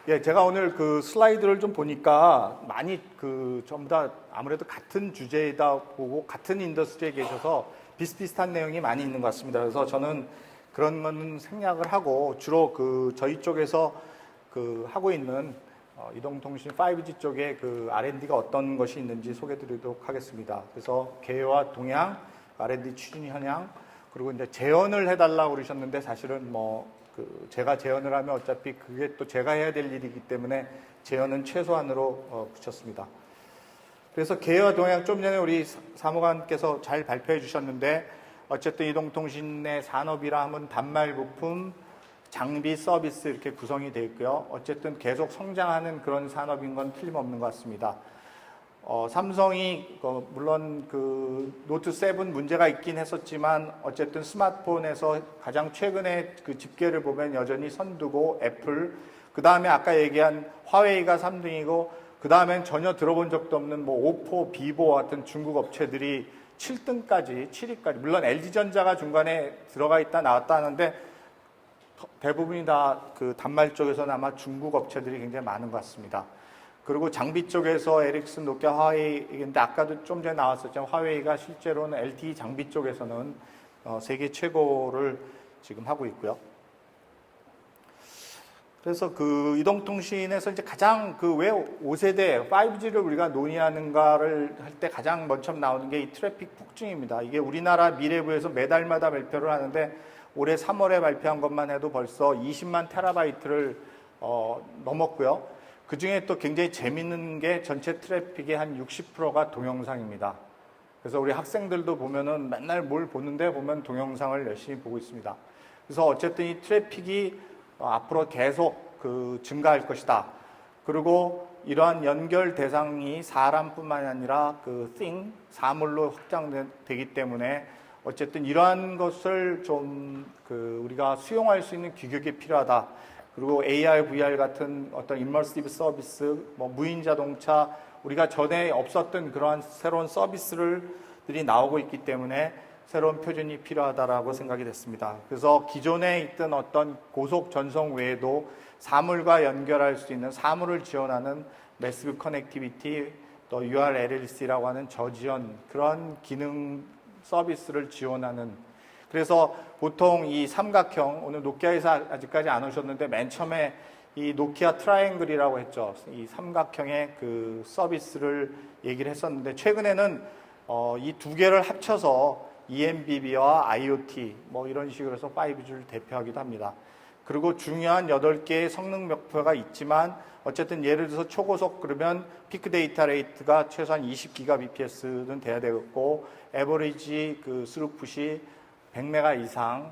예, 제가 오늘 그 슬라이드를 좀 보니까 많이 그 전부 다 아무래도 같은 주제이다 보고 같은 인더스트리에 계셔서 비슷비슷한 내용이 많이 있는 것 같습니다. 그래서 저는 그런 거는 생략을 하고 주로 그 저희 쪽에서 그 하고 있는 이동통신 5G 쪽에 그 R&D가 어떤 것이 있는지 소개드리도록 하겠습니다. 그래서 계획와 동향, R&D 추진 현황, 그리고 이제 재현을 해달라고 그러셨는데 사실은 제가 재현을 하면 어차피 그게 또 제가 해야 될 일이기 때문에 재현은 최소한으로 붙였습니다. 그래서 계획와 동향 좀 전에 우리 사무관께서 잘 발표해 주셨는데 어쨌든 이동통신의 산업이라 하면 단말 부품, 장비, 서비스 이렇게 구성이 되어 있고요. 어쨌든 계속 성장하는 그런 산업인 건 틀림없는 것 같습니다. 삼성이 물론 그 노트 7 문제가 있긴 했었지만 어쨌든 스마트폰에서 가장 최근에 그 집계를 보면 여전히 선두고 애플, 그 다음에 아까 얘기한 화웨이가 3등이고 그 다음엔 전혀 들어본 적도 없는 오포, 비보 같은 중국 업체들이 7등까지, 7위까지, 물론 LG전자가 중간에 들어가 있다 나왔다 하는데 대부분이 다 그 단말 쪽에서는 아마 중국 업체들이 굉장히 많은 것 같습니다. 그리고 장비 쪽에서 에릭슨, 노키아, 화웨이인데 아까도 좀 전에 나왔었지만 화웨이가 실제로는 LTE 장비 쪽에서는 세계 최고를 지금 하고 있고요. 그래서 그 이동통신에서 이제 가장 그 왜 5세대 5G를 우리가 논의하는가를 할 때 가장 먼저 나오는 게 이 트래픽 폭증입니다. 이게 우리나라 미래부에서 매달마다 발표를 하는데 올해 3월에 발표한 것만 해도 벌써 20만 테라바이트를 넘었고요. 그 중에 또 굉장히 재밌는 게 전체 트래픽의 한 60%가 동영상입니다. 그래서 우리 학생들도 보면은 맨날 뭘 보는데 보면 동영상을 열심히 보고 있습니다. 그래서 어쨌든 이 트래픽이 앞으로 계속 그 증가할 것이다. 그리고 이러한 연결 대상이 사람뿐만이 아니라 그 thing, 사물로 확장되기 때문에 어쨌든 이러한 것을 좀 우리가 수용할 수 있는 규격이 필요하다. 그리고 AR, VR 같은 어떤 임머시브 서비스, 무인 자동차, 우리가 전에 없었던 그러한 새로운 서비스들이 나오고 있기 때문에 새로운 표준이 필요하다라고 생각이 됐습니다. 그래서 기존에 있던 어떤 고속 전송 외에도 사물과 연결할 수 있는 사물을 지원하는 매시브 커넥티비티, 또 URLLC라고 하는 저지연 그런 기능 서비스를 지원하는, 그래서 보통 이 삼각형, 오늘 노키아에서 아직까지 안 오셨는데 맨 처음에 이 노키아 트라이앵글이라고 했죠. 이 삼각형의 그 서비스를 얘기를 했었는데 최근에는 이 두 개를 합쳐서 ENBB와 IoT 이런 식으로 해서 5G를 대표하기도 합니다. 그리고 중요한 8개의 성능 목표가 있지만 어쨌든 예를 들어서 초고속 그러면 피크 데이터 레이트가 최소한 20GBps는 돼야 되겠고 에버리지 그 스루풋이 100메가 이상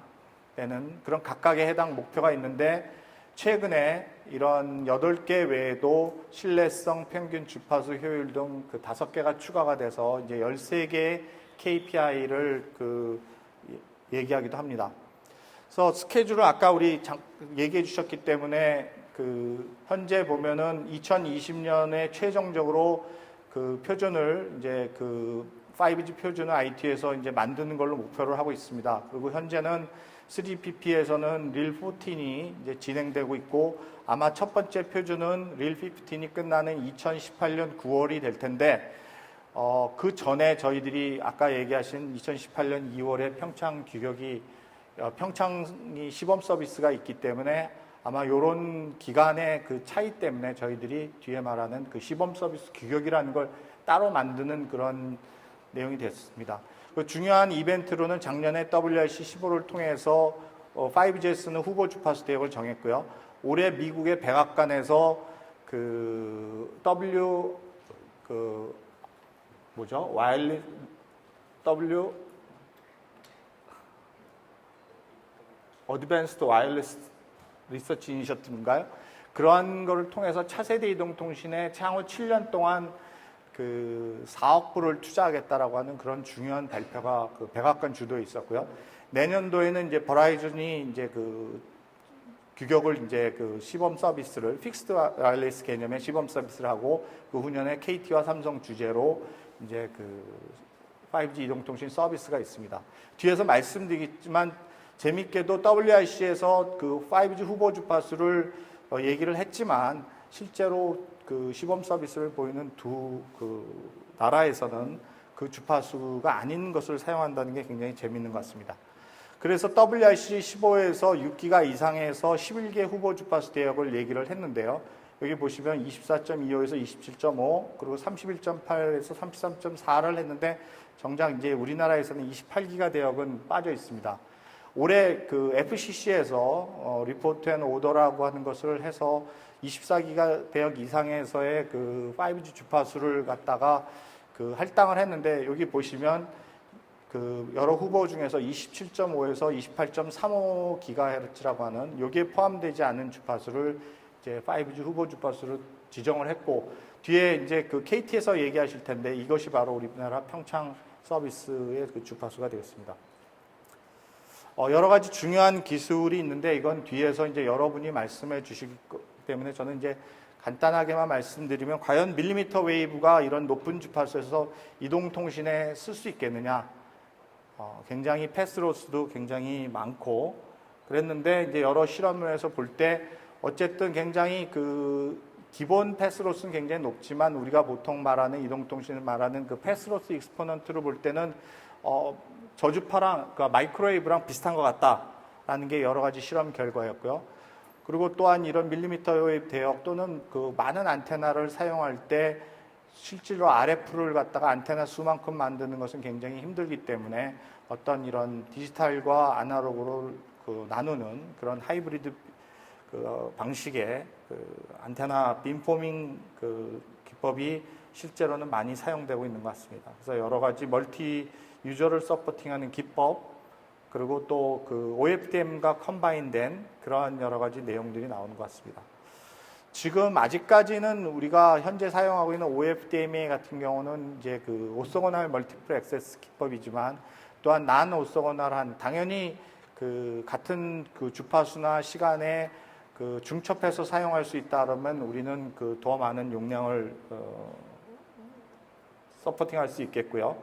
되는 그런 각각의 해당 목표가 있는데 최근에 이런 8개 외에도 신뢰성, 평균 주파수 효율 등 그 5개가 추가가 돼서 이제 13개의 KPI를 얘기하기도 합니다. 그래서 스케줄을 아까 우리 얘기해 주셨기 때문에 현재 보면은 2020년에 최종적으로 그 표준을 이제 5G 표준을 IT에서 이제 만드는 걸로 목표를 하고 있습니다. 그리고 현재는 3GPP에서는 RIL 14이 이제 진행되고 있고 아마 첫 번째 표준은 RIL 15이 끝나는 2018년 9월이 될 텐데 그 전에 저희들이 아까 얘기하신 2018년 2월에 평창 규격이 평창이 시범 서비스가 있기 때문에 아마 이런 기간의 그 차이 때문에 저희들이 뒤에 말하는 그 시범 서비스 규격이라는 걸 따로 만드는 그런 내용이 됐습니다. 그 중요한 이벤트로는 작년에 WRC 15를 통해서 5GS는 후보 주파수 대역을 정했고요. 올해 미국의 백악관에서 어드밴스드 와이어리스 리서치 이니셔티브인가요? 그러한 거를 통해서 차세대 이동통신에 향후 7년 동안 4억 불을 투자하겠다라고 하는 그런 중요한 발표가 백악관 주도에 있었고요. 내년도에는 이제 버라이즌이 이제 규격을 이제 시범 서비스를 픽스드 와이어리스 개념의 시범 서비스를 하고 그 후년에 KT와 삼성 주제로 이제 5G 이동통신 서비스가 있습니다. 뒤에서 말씀드리겠지만 재밌게도 WIC에서 5G 후보 주파수를 얘기를 했지만 실제로 그 시범 서비스를 보이는 두 그 나라에서는 그 주파수가 아닌 것을 사용한다는 게 굉장히 재미있는 것 같습니다. 그래서 WRC15에서 6기가 이상에서 11개 후보 주파수 대역을 얘기를 했는데요. 여기 보시면 24.25에서 27.5 그리고 31.8에서 33.4를 했는데 정작 이제 우리나라에서는 28기가 대역은 빠져 있습니다. 올해 그 FCC에서 리포트 앤 오더라고 하는 것을 해서 24기가 대역 이상에서의 그 5G 주파수를 갖다가 그 할당을 했는데 여기 보시면 그 여러 후보 중에서 27.5에서 28.35GHz라고 하는 여기에 포함되지 않은 주파수를 이제 5G 후보 주파수로 지정을 했고 뒤에 이제 그 KT에서 얘기하실 텐데 이것이 바로 우리나라 평창 서비스의 그 주파수가 되겠습니다. 여러 가지 중요한 기술이 있는데 이건 뒤에서 이제 여러분이 말씀해 주시기 때문에 저는 이제 간단하게만 말씀드리면 과연 밀리미터 웨이브가 이런 높은 주파수에서 이동통신에 쓸 수 있겠느냐? 굉장히 패스로스도 굉장히 많고 그랬는데 이제 여러 실험을 해서 볼 때 어쨌든 굉장히 그 기본 패스로스는 굉장히 높지만 우리가 보통 말하는 이동통신을 말하는 그 패스로스 익스포넌트를 볼 때는 저주파랑 그러니까 마이크로웨이브랑 비슷한 것 같다라는 게 여러 가지 실험 결과였고요. 그리고 또한 이런 밀리미터 웨이브 대역 또는 그 많은 안테나를 사용할 때 실제로 RF를 갖다가 안테나 수만큼 만드는 것은 굉장히 힘들기 때문에 어떤 이런 디지털과 아날로그를 그 나누는 그런 하이브리드 그 방식의 그 안테나 빔포밍 그 기법이 실제로는 많이 사용되고 있는 것 같습니다. 그래서 여러 가지 멀티 유저를 서포팅하는 기법 그리고 또 그 OFDM과 컴바인된 그러한 여러 가지 내용들이 나오는 것 같습니다. 지금 아직까지는 우리가 현재 사용하고 있는 OFDMA 같은 경우는 이제 그 오소고날 멀티플 액세스 기법이지만 또한 난 오소고날한 당연히 그 같은 그 주파수나 시간에 그 중첩해서 사용할 수 있다 그러면 우리는 그 더 많은 용량을 서포팅할 수 있겠고요.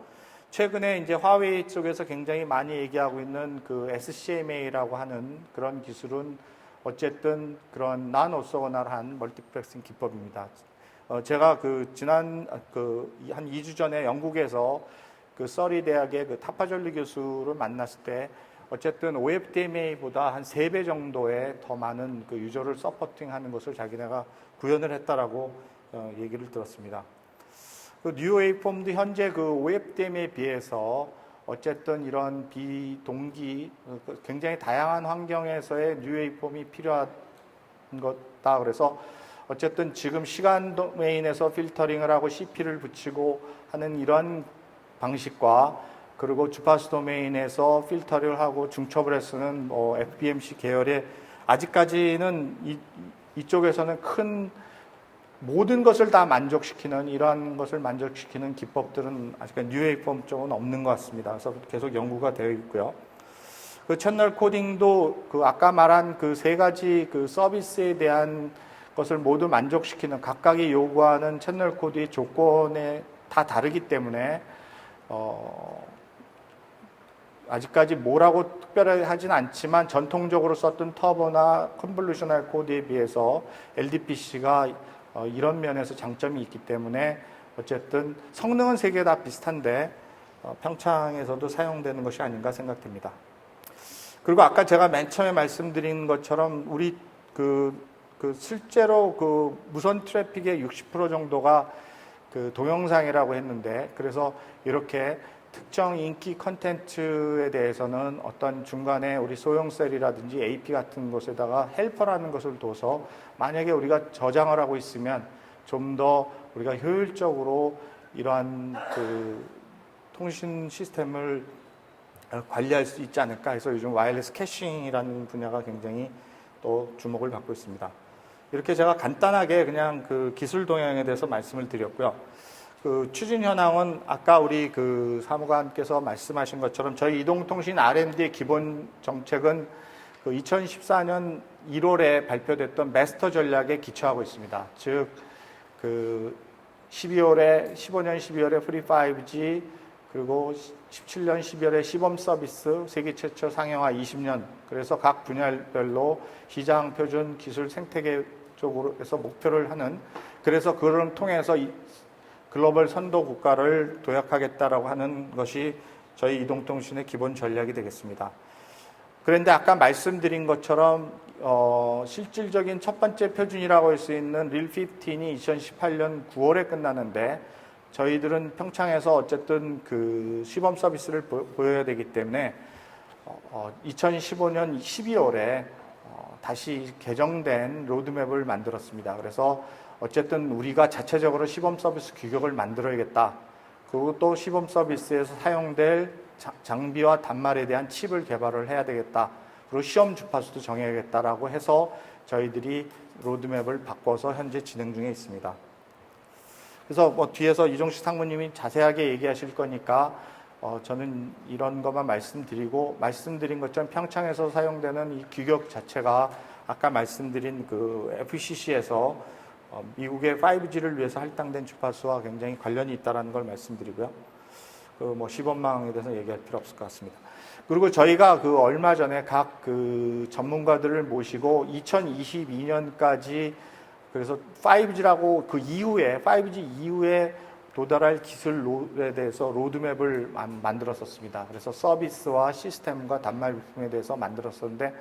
최근에 이제 화웨이 쪽에서 굉장히 많이 얘기하고 있는 그 SCMA라고 하는 그런 기술은 어쨌든 그런 난 오소고날한 멀티플렉싱 기법입니다. 제가 그 지난 그 한 2주 전에 영국에서 그 서리 대학의 그 타파졸리 교수를 만났을 때 어쨌든 OFDMA보다 한 3배 정도의 더 많은 그 유저를 서포팅하는 것을 자기네가 구현을 했다라고 얘기를 들었습니다. 그 뉴웨이폼도 현재 그 OFDMA에 비해서 어쨌든 이런 비동기 굉장히 다양한 환경에서의 뉴웨이폼이 필요한 것다. 그래서 어쨌든 지금 시간 도메인에서 필터링을 하고 CP를 붙이고 하는 이런 방식과 그리고 주파수 도메인에서 필터링을 하고 중첩을 해서는 뭐 FBMC 계열의 아직까지는 이쪽에서는 큰 모든 것을 다 만족시키는 이러한 것을 만족시키는 기법들은 아직까지 뉴웨이폼 쪽은 없는 것 같습니다. 그래서 계속 연구가 되어 있고요. 그 채널 코딩도 그 아까 말한 그 3가지 그 서비스에 대한 것을 모두 만족시키는 각각이 요구하는 채널 코드의 조건에 다 다르기 때문에 아직까지 뭐라고 특별하게 하진 않지만 전통적으로 썼던 터보나 컨볼루셔널 코드에 비해서 LDPC가 이런 면에서 장점이 있기 때문에 어쨌든 성능은 3개 다 비슷한데 평창에서도 사용되는 것이 아닌가 생각됩니다. 그리고 아까 제가 맨 처음에 말씀드린 것처럼 우리 실제로 그 무선 트래픽의 60% 정도가 그 동영상이라고 했는데 그래서 이렇게 특정 인기 컨텐츠에 대해서는 어떤 중간에 우리 소형셀이라든지 AP 같은 곳에다가 헬퍼라는 것을 둬서 만약에 우리가 저장을 하고 있으면 좀 더 우리가 효율적으로 이러한 그 통신 시스템을 관리할 수 있지 않을까 해서 요즘 와이어리스 캐싱이라는 분야가 굉장히 또 주목을 받고 있습니다. 이렇게 제가 간단하게 그냥 그 기술 동향에 대해서 말씀을 드렸고요. 그 추진 현황은 아까 우리 그 사무관께서 말씀하신 것처럼 저희 이동통신 R&D의 기본 정책은 그 2014년 1월에 발표됐던 마스터 전략에 기초하고 있습니다. 즉, 그 15년 12월에 프리 5G 그리고 17년 12월에 시범 서비스 세계 최초 상용화 20년 그래서 각 분야별로 시장 표준 기술 생태계 쪽으로 해서 목표를 하는, 그래서 그걸 통해서 이 글로벌 선도 국가를 도약하겠다라고 하는 것이 저희 이동통신의 기본 전략이 되겠습니다. 그런데 아까 말씀드린 것처럼 실질적인 첫 번째 표준이라고 할 수 있는 릴15이 2018년 9월에 끝나는데 저희들은 평창에서 어쨌든 그 시범 서비스를 보여야 되기 때문에 2015년 12월에 다시 개정된 로드맵을 만들었습니다. 그래서 어쨌든 우리가 자체적으로 시범 서비스 규격을 만들어야겠다. 그리고 또 시범 서비스에서 사용될 장비와 단말에 대한 칩을 개발을 해야 되겠다. 그리고 시험 주파수도 정해야겠다라고 해서 저희들이 로드맵을 바꿔서 현재 진행 중에 있습니다. 그래서 뭐 뒤에서 이종식 상무님이 자세하게 얘기하실 거니까 저는 이런 것만 말씀드린 것처럼 평창에서 사용되는 이 규격 자체가 아까 말씀드린 그 FCC에서 미국의 5G를 위해서 할당된 주파수와 굉장히 관련이 있다는 걸 말씀드리고요. 그 뭐 시범망에 대해서 얘기할 필요 없을 것 같습니다. 그리고 저희가 그 얼마 전에 각 그 전문가들을 모시고 2022년까지 그래서 5G라고 그 이후에 5G 이후에 도달할 기술에 대해서 로드맵을 만들었었습니다. 그래서 서비스와 시스템과 단말 부품에 대해서 만들었었는데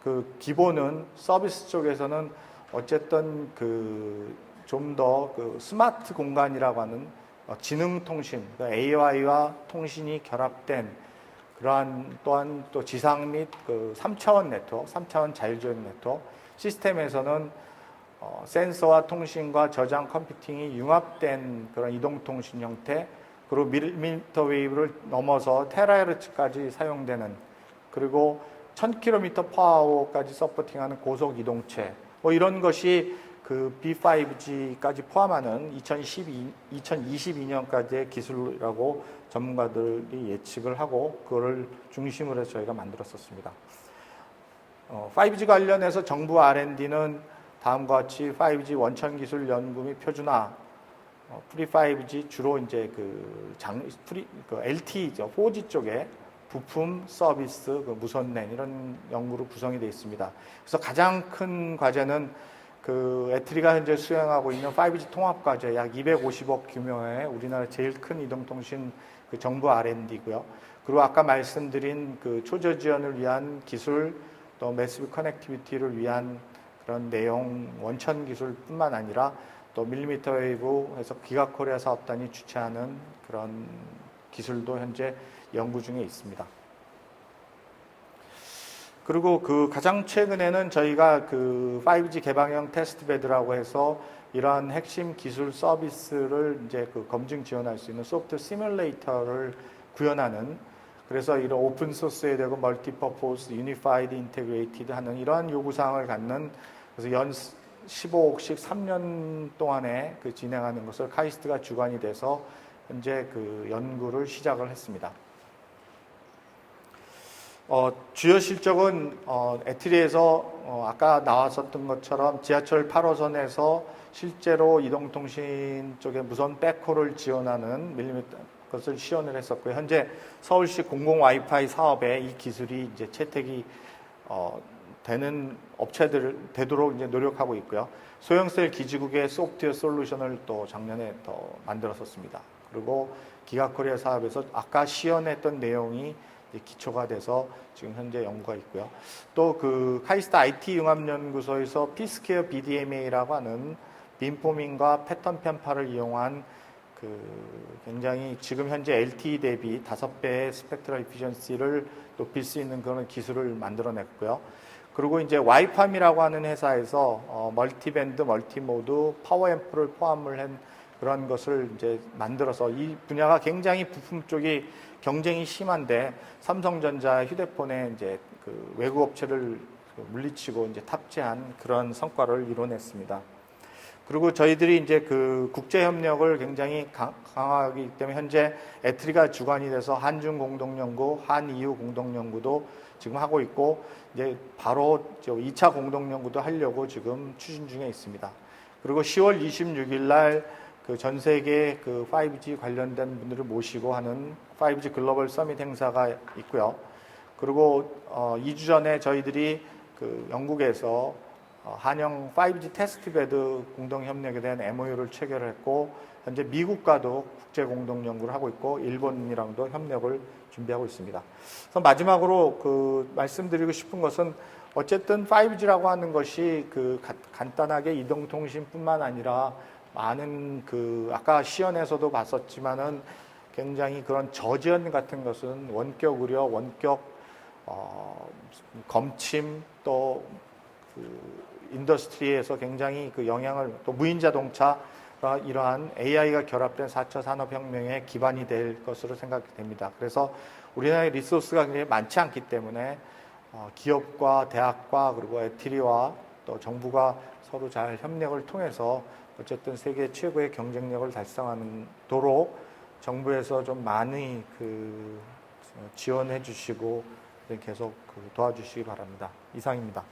그 기본은 서비스 쪽에서는 어쨌든 그 좀 더 그 스마트 공간이라고 하는 지능통신, AI와 통신이 결합된 그러한 또한 또 지상 및 그 3차원 네트워크, 3차원 자율주행 네트워크 시스템에서는 센서와 통신과 저장 컴퓨팅이 융합된 그런 이동통신 형태, 그리고 밀리미터 웨이브를 넘어서 테라헤르츠까지 사용되는, 그리고 1000km/h까지 서포팅하는 고속 이동체, 뭐 이런 것이 그 B5G까지 포함하는 2022년까지의 기술이라고 전문가들이 예측을 하고 그거를 중심으로 해서 저희가 만들었었습니다. 5G 관련해서 정부 R&D는 다음과 같이 5G 원천 기술 연구 및 표준화, 프리 5G 주로 이제 그 LTE죠. 4G 쪽에 부품, 서비스, 그 무선랜 이런 연구로 구성이 되어 있습니다. 그래서 가장 큰 과제는 그 애트리가 현재 수행하고 있는 5G 통합 과제 약 250억 규모의 우리나라 제일 큰 이동통신 그 정부 R&D고요. 그리고 아까 말씀드린 그 초저 지원을 위한 기술, 또 매시브 커넥티비티를 위한 그런 내용 원천 기술뿐만 아니라 또 밀리미터 웨이브에서 기가코리아 사업단이 주최하는 그런 기술도 현재 연구 중에 있습니다. 그리고 그 가장 최근에는 저희가 그 5G 개방형 테스트베드라고 해서 이러한 핵심 기술 서비스를 이제 그 검증 지원할 수 있는 소프트 시뮬레이터를 구현하는, 그래서 이런 오픈 소스에 대고 멀티퍼포스, 유니파이드, 인테그레이티드 하는 이러한 요구사항을 갖는, 그래서 연 15억씩 3년 동안에 그 진행하는 것을 카이스트가 주관이 돼서 현재 그 연구를 시작을 했습니다. 주요 실적은 애트리에서 아까 나왔었던 것처럼 지하철 8호선에서 실제로 이동통신 쪽에 무선 백호를 지원하는 밀리미터 것을 시연을 했었고요. 현재 서울시 공공 와이파이 사업에 이 기술이 이제 채택이 되는 업체들 되도록 이제 노력하고 있고요. 소형셀 기지국의 소프트웨어 솔루션을 또 작년에 더 만들었었습니다. 그리고 기가코리아 사업에서 아까 시연했던 내용이 기초가 돼서 지금 현재 연구가 있고요. 또 그 카이스트 IT 융합연구소에서 피스케어 BDMA라고 하는 빔포밍과 패턴 편파를 이용한 그 굉장히 지금 현재 LTE 대비 5배의 스펙트럴 이피션시를 높일 수 있는 그런 기술을 만들어냈고요. 그리고 이제 와이팜이라고 하는 회사에서 멀티밴드, 멀티모드, 파워앰프를 포함을 한 그런 것을 이제 만들어서 이 분야가 굉장히 부품 쪽이 경쟁이 심한데 삼성전자 휴대폰에 이제 그 외국 업체를 물리치고 이제 탑재한 그런 성과를 이뤄냈습니다. 그리고 저희들이 이제 그 국제 협력을 굉장히 강화하기 때문에 현재 애트리가 주관이 돼서 한중 공동 연구, 한EU 공동 연구도 지금 하고 있고 이제 바로 2차 공동 연구도 하려고 지금 추진 중에 있습니다. 그리고 10월 26일 날 그 전 세계 그 5G 관련된 분들을 모시고 하는 5G 글로벌 서밋 행사가 있고요. 그리고 2주 전에 저희들이 그 영국에서 한영 5G 테스트베드 공동 협력에 대한 MOU를 체결했고 현재 미국과도 국제 공동 연구를 하고 있고 일본이랑도 협력을 준비하고 있습니다. 그래서 마지막으로 말씀드리고 싶은 것은 어쨌든 5G라고 하는 것이 간단하게 이동통신뿐만 아니라 많은 아까 시연에서도 봤었지만은 굉장히 그런 저지연 같은 것은 원격 의료, 원격 검침 또 인더스트리에서 굉장히 영향을 또 무인 자동차가 이러한 AI가 결합된 4차 산업혁명의 기반이 될 것으로 생각됩니다. 그래서 우리나라의 리소스가 굉장히 많지 않기 때문에 기업과 대학과 그리고 에티리와 또 정부가 서로 잘 협력을 통해서 어쨌든 세계 최고의 경쟁력을 달성하도록 정부에서 좀 많이 지원해 주시고 계속 도와주시기 바랍니다. 이상입니다.